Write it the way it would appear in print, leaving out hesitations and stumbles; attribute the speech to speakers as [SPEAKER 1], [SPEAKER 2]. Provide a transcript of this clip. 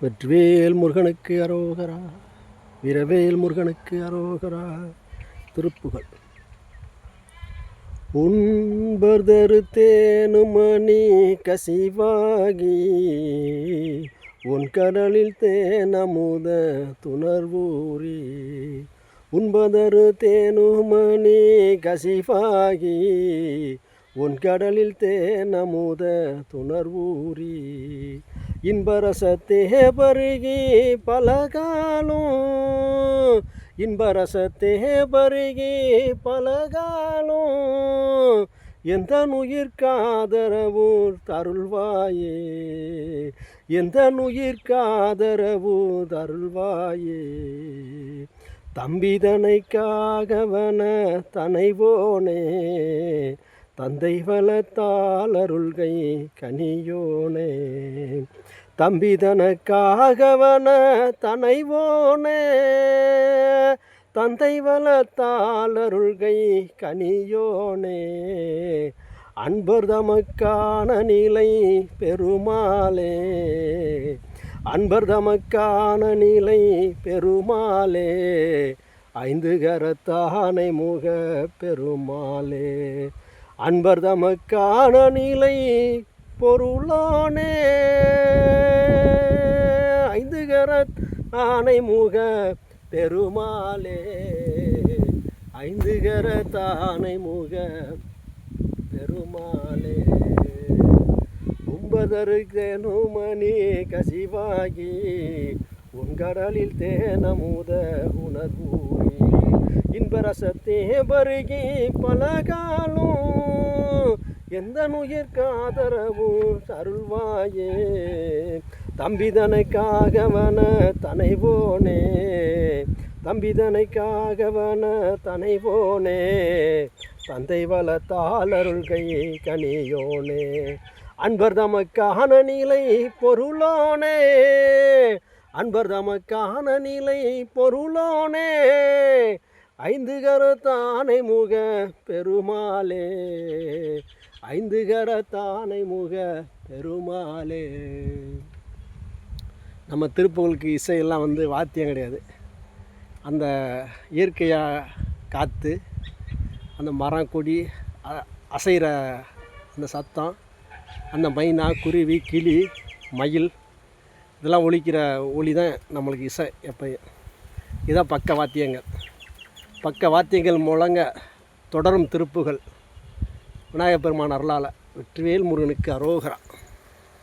[SPEAKER 1] வெற்றிவேல் முருகனுக்கு அரோகரா, வீரவேல் முருகனுக்கு அரோகரா. திருப்புகழ். உன்பர்தரு தேனுமணி கசிவாகி உன் கடலில் தேனமுத துணர்வூரி. உன்பதரு தேனுமணி கசிவாகி உன் கடலில் தேனமுத துணர்வூரி. இன்பரசத்தே பருகி பலகாலும், இன்பரசத்தே பருகி பலகாலும், எந்த நுயிர்காதரவு தருள்வாயே, எந்த நுயிர்காதரவு தருள்வாயே. தம்பிதனைக்காகவன தனைவோனே, தந்தை வளத்தால் அருள்கை கனியோனே. தம்பிதனக்காகவன தனைவோனே, தந்தை வளத்தால் அருள்கை கனியோனே. அன்பர் தமக்கான நிலை பெருமாளே, அன்பர் தமக்கான நிலை பெருமாளே. ஐந்து கரத்தானை முக பெருமாளே. அன்பர் தமக்கான நிலை பொருளானே. ஐந்து கரத்தானை முக பெருமாளே, ஐந்து கரத்தானை முக பெருமாளே. உம்பதரு தேனுமணி கசிவாகி உங்கடலில் தேனமுத உணர்வூரி. இன்பரசத்தே பருகி பலகாலும், எந்த நுயிர்காதரவு தருள்வாயே. தம்பிதனைக்காகவன தனைவோனே, தம்பிதனைக்காகவன தனைவோனே. தந்தை வளத்தால் அருள்கை கனியோனே. அன்பர் தமக்கான நிலை பொருளோனே, அன்பர் தமக்கான நிலை பொருளோனே. ஐந்து கரத்தானை முக பெருமாளே, ஐந்து கரத்தானை முக பெருமாளே. நம்ம திருப்புகளுக்கு இசையெல்லாம் வாத்தியம் கிடையாது. அந்த இயற்கையாக காற்று, அந்த மரம் கொடி அசைகிற அந்த சத்தம், அந்த மைனா குருவி கிளி மயில் இதெல்லாம் ஒலிக்கிற ஒலி தான் நம்மளுக்கு இசை. எப்போ இதான் பக்க வாத்தியங்கள். பக்க வாத்தியங்கள் முழங்க தொடரும் திருப்புகள். விநாயகப் பெருமான் அருளால். வெற்றிவேல் முருகனுக்கு அரோகரா.